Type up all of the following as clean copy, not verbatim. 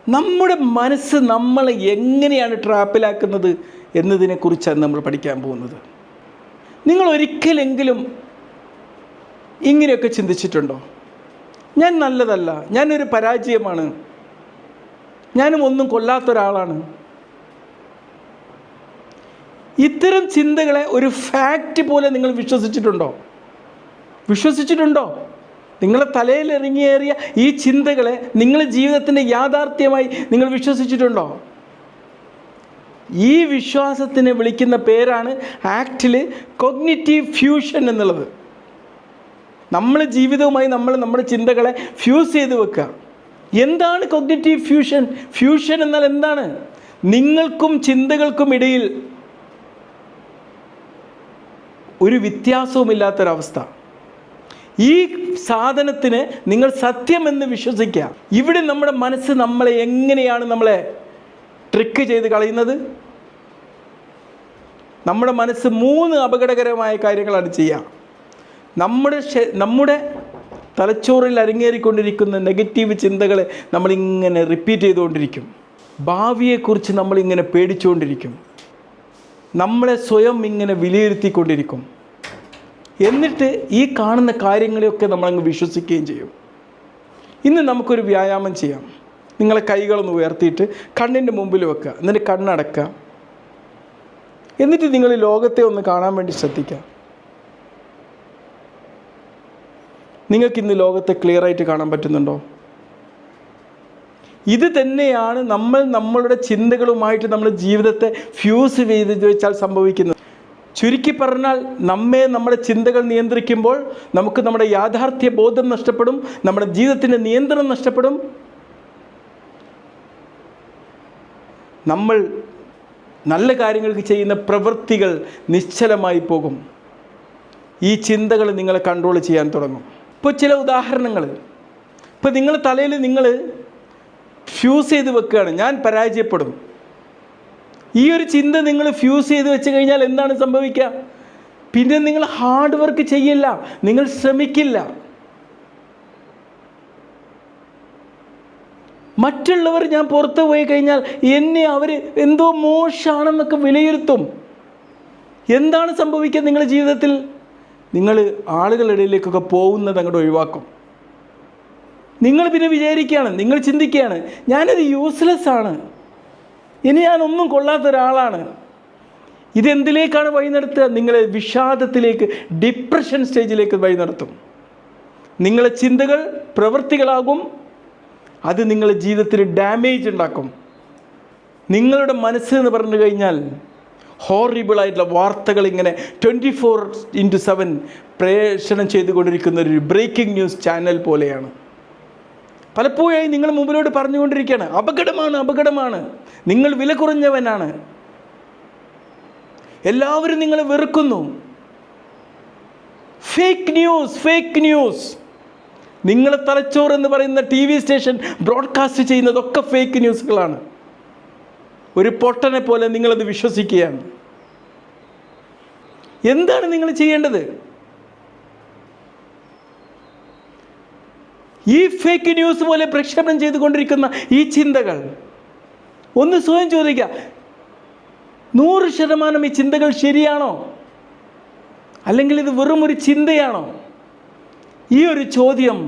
നമ്മുടെ മനസ്സ് നമ്മളെ എങ്ങനെയാണ് ട്രാപ്പിലാക്കുന്നത് എന്നതിനെക്കുറിച്ചാണ് നമ്മൾ പഠിക്കാൻ പോകുന്നത്. നിങ്ങൾ ഒരിക്കലെങ്കിലും ഇങ്ങനെയൊക്കെ ചിന്തിച്ചിട്ടുണ്ടോ? ഞാൻ നല്ലതല്ല, ഞാനൊരു പരാജയമാണ്, ഞാനും ഒന്നും കൊള്ളാത്തൊരാളാണ്. ഇത്തരം ചിന്തകളെ ഒരു ഫാക്റ്റ് പോലെ നിങ്ങൾ വിശ്വസിച്ചിട്ടുണ്ടോ? നിങ്ങളെ തലയിൽ ഇറങ്ങിയേറിയ ഈ ചിന്തകളെ നിങ്ങളുടെ ജീവിതത്തിൻ്റെ യാഥാർത്ഥ്യമായി നിങ്ങൾ വിശ്വസിച്ചിട്ടുണ്ടോ? ഈ വിശ്വാസത്തിനെ വിളിക്കുന്ന പേരാണ് ആക്റ്റിൽ കോഗ്നിറ്റീവ് ഫ്യൂഷൻ എന്നുള്ളത്. നമ്മുടെ ജീവിതവുമായി നമ്മുടെ ചിന്തകളെ ഫ്യൂസ് ചെയ്ത് വെക്കുക. എന്താണ് കോഗ്നിറ്റീവ് ഫ്യൂഷൻ? ഫ്യൂഷൻ എന്നാൽ എന്താണ്? നിങ്ങൾക്കും ചിന്തകൾക്കും ഇടയിൽ ഒരു വ്യത്യാസവുമില്ലാത്തൊരവസ്ഥ. ഈ സാധനത്തിന് നിങ്ങൾ സത്യമെന്ന് വിശ്വസിക്കുക. ഇവിടെ നമ്മുടെ മനസ്സ് എങ്ങനെയാണ് നമ്മളെ ട്രിക്ക് ചെയ്ത് കളയുന്നത്? നമ്മുടെ മനസ്സ് 3 അപകടകരമായ കാര്യങ്ങളാണ് ചെയ്യുക. നമ്മുടെ തലച്ചോറിൽ അരങ്ങേറിക്കൊണ്ടിരിക്കുന്ന നെഗറ്റീവ് ചിന്തകളെ നമ്മളിങ്ങനെ റിപ്പീറ്റ് ചെയ്തുകൊണ്ടിരിക്കും. ഭാവിയെക്കുറിച്ച് നമ്മളിങ്ങനെ പേടിച്ചുകൊണ്ടിരിക്കും. നമ്മളെ സ്വയം ഇങ്ങനെ വിലയിരുത്തിക്കൊണ്ടിരിക്കും. എന്നിട്ട് ഈ കാണുന്ന കാര്യങ്ങളെയൊക്കെ നമ്മളങ്ങ് വിശ്വസിക്കുകയും ചെയ്യും. ഇന്ന് നമുക്കൊരു വ്യായാമം ചെയ്യാം. നിങ്ങളെ കൈകളൊന്ന് ഉയർത്തിയിട്ട് കണ്ണിൻ്റെ മുമ്പിൽ വെക്കുക. എന്നിട്ട് കണ്ണടക്കുക. എന്നിട്ട് നിങ്ങൾ ലോകത്തെ ഒന്ന് കാണാൻ വേണ്ടി ശ്രദ്ധിക്കുക. നിങ്ങൾക്കിന്ന് ലോകത്തെ ക്ലിയറായിട്ട് കാണാൻ പറ്റുന്നുണ്ടോ? ഇത് തന്നെയാണ് നമ്മളുടെ ചിന്തകളുമായിട്ട് നമ്മുടെ ജീവിതത്തെ ഫ്യൂസ് ചെയ്ത് വെച്ചാൽ സംഭവിക്കുന്നത്. ചുരുക്കി പറഞ്ഞാൽ നമ്മുടെ ചിന്തകൾ നിയന്ത്രിക്കുമ്പോൾ നമുക്ക് നമ്മുടെ യാഥാർത്ഥ്യ ബോധം നഷ്ടപ്പെടും, നമ്മുടെ ജീവിതത്തിൻ്റെ നിയന്ത്രണം നഷ്ടപ്പെടും. നമ്മൾ നല്ല കാര്യങ്ങൾക്ക് ചെയ്യുന്ന പ്രവൃത്തികൾ നിശ്ചലമായി പോകും. ഈ ചിന്തകൾ നിങ്ങളെ കൺട്രോൾ ചെയ്യാൻ തുടങ്ങും. ഇപ്പോൾ ചില ഉദാഹരണങ്ങൾ. ഇപ്പോൾ നിങ്ങളുടെ തലയിൽ നിങ്ങൾ ഫ്യൂസ് ചെയ്ത് വെക്കുകയാണ്, ഞാൻ പരാജയപ്പെടും. ഈ ഒരു ചിന്ത നിങ്ങൾ ഫ്യൂസ് ചെയ്ത് വെച്ച് കഴിഞ്ഞാൽ എന്താണ് സംഭവിക്കുക? പിന്നെ നിങ്ങൾ ഹാർഡ് വർക്ക് ചെയ്യില്ല, നിങ്ങൾ ശ്രമിക്കില്ല. മറ്റുള്ളവർ ഞാൻ പുറത്ത് പോയി കഴിഞ്ഞാൽ എന്നെ അവർ എന്തോ മോശമാണെന്നൊക്കെ വിലയിരുത്തും. എന്താണ് സംഭവിക്കുക നിങ്ങളുടെ ജീവിതത്തിൽ? നിങ്ങൾ ആളുകളുടെ ഇടയിലേക്കൊക്കെ പോകുന്നത് അങ്ങോട്ട് ഒഴിവാക്കും. നിങ്ങൾ പിന്നെ വിചാരിക്കുകയാണ്, നിങ്ങൾ ചിന്തിക്കുകയാണ്, ഞാനത് യൂസ്ലെസ് ആണ്, ഇനി ഞാനൊന്നും കൊള്ളാത്ത ഒരാളാണ്. ഇതെന്തിലേക്കാണ് വഴി നടത്തുക? നിങ്ങളെ വിഷാദത്തിലേക്ക്, ഡിപ്രഷൻ സ്റ്റേജിലേക്ക് വഴി നടത്തും. നിങ്ങളെ ചിന്തകൾ പ്രവൃത്തികളാകും. അത് നിങ്ങളുടെ ജീവിതത്തിന് ഡാമേജ് ഉണ്ടാക്കും. നിങ്ങളുടെ മനസ്സ് എന്ന് പറഞ്ഞു കഴിഞ്ഞാൽ ഹോറിബിളായിട്ടുള്ള വാർത്തകൾ ഇങ്ങനെ 24/7 പ്രേഷണം ചെയ്തുകൊണ്ടിരിക്കുന്ന ഒരു ബ്രേക്കിംഗ് ന്യൂസ് ചാനൽ പോലെയാണ്. പലപ്പോഴായി നിങ്ങൾ മുമ്പിലോട്ട് പറഞ്ഞുകൊണ്ടിരിക്കുകയാണ്, അപകടമാണ്, നിങ്ങൾ വില കുറഞ്ഞവനാണ്, എല്ലാവരും നിങ്ങളെ വെറുക്കുന്നു. Fake news. നിങ്ങളെ തലച്ചോറ് എന്ന് പറയുന്ന TV സ്റ്റേഷൻ ബ്രോഡ്കാസ്റ്റ് ചെയ്യുന്നതൊക്കെ ഫേക്ക് ന്യൂസുകളാണ്. ഒരു പൊട്ടനെ പോലെ നിങ്ങളത് വിശ്വസിക്കുകയാണ്. എന്താണ് നിങ്ങൾ ചെയ്യേണ്ടത്? ഈ ഫേക്ക് ന്യൂസ് പോലെ പ്രക്ഷേപണം ചെയ്തുകൊണ്ടിരിക്കുന്ന ഈ ചിന്തകൾ ഒന്ന് സ്വയം ചോദിക്കുക, 100% ഈ ചിന്തകൾ ശരിയാണോ? അല്ലെങ്കിൽ ഇത് വെറും ഒരു ചിന്തയാണോ? ഈ ഒരു ചോദ്യം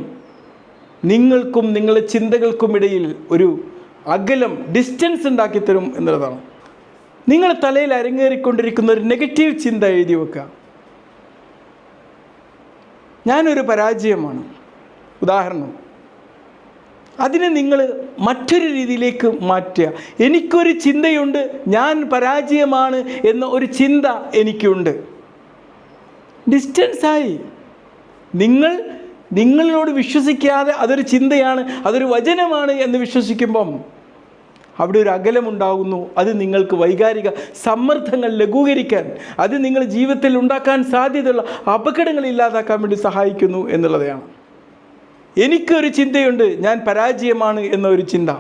നിങ്ങൾക്കും നിങ്ങളുടെ ചിന്തകൾക്കുമിടയിൽ ഒരു അകലം, ഡിസ്റ്റൻസ് ഉണ്ടാക്കിത്തരും എന്നുള്ളതാണ്. നിങ്ങളുടെ തലയിൽ അരങ്ങേറിക്കൊണ്ടിരിക്കുന്ന ഒരു നെഗറ്റീവ് ചിന്ത എഴുതി വെക്കുക. ഞാനൊരു പരാജയമാണ്, ഉദാഹരണം. അതിനെ നിങ്ങൾ മറ്റൊരു രീതിയിലേക്ക് മാറ്റുക. എനിക്കൊരു ചിന്തയുണ്ട്, ഞാൻ പരാജയമാണ് എന്ന ഒരു ചിന്ത എനിക്കുണ്ട്. ഡിസ്റ്റൻസായി. നിങ്ങളോട് വിശ്വസിക്കാതെ അതൊരു ചിന്തയാണ്, അതൊരു വചനമാണ് എന്ന് വിശ്വസിക്കുമ്പം അവിടെ ഒരു അകലമുണ്ടാകുന്നു. അത് നിങ്ങൾക്ക് വൈകാരിക സമ്മർദ്ദങ്ങൾ ലഘൂകരിക്കാൻ, അത് നിങ്ങളുടെ ജീവിതത്തിൽ ഉണ്ടാക്കാൻ സാധ്യതയുള്ള അപകടങ്ങൾ ഇല്ലാതാക്കാൻ വേണ്ടി സഹായിക്കുന്നു എന്നുള്ളതാണ്. എനിക്കൊരു ചിന്തയുണ്ട്, ഞാൻ പരാജയമാണ് എന്നൊരു ചിന്ത.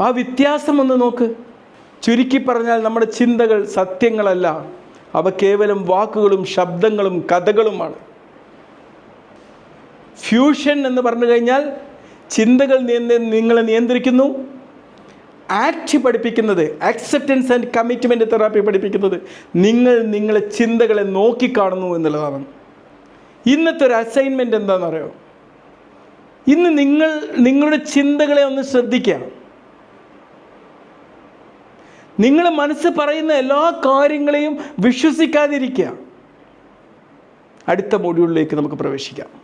ആ വ്യത്യാസം ഒന്ന് നോക്ക്. ചുരുക്കി പറഞ്ഞാൽ നമ്മുടെ ചിന്തകൾ സത്യങ്ങളല്ല, അവ കേവലം വാക്കുകളും ശബ്ദങ്ങളും കഥകളുമാണ്. ഫ്യൂഷൻ എന്ന് പറഞ്ഞു കഴിഞ്ഞാൽ ചിന്തകൾ നിങ്ങളെ നിയന്ത്രിക്കുന്നു, ആക്ട് പഠിപ്പിക്കുന്നത്, ആക്സെപ്റ്റൻസ് ആൻഡ് കമ്മിറ്റ്മെൻറ്റ് തെറാപ്പി പഠിപ്പിക്കുന്നത് നിങ്ങളെ ചിന്തകളെ നോക്കിക്കാണുന്നു എന്നുള്ളതാണ്. ഇന്നത്തെ ഒരു അസൈൻമെൻറ്റ് എന്താണെന്നറിയോ? ഇന്ന് നിങ്ങളുടെ ചിന്തകളെ ഒന്ന് ശ്രദ്ധിക്കുക. നിങ്ങളുടെ മനസ്സ് പറയുന്ന എല്ലാ കാര്യങ്ങളെയും വിശ്വസിക്കാതിരിക്കുക. അടുത്ത മൊഡ്യൂളിലേക്ക് നമുക്ക് പ്രവേശിക്കാം.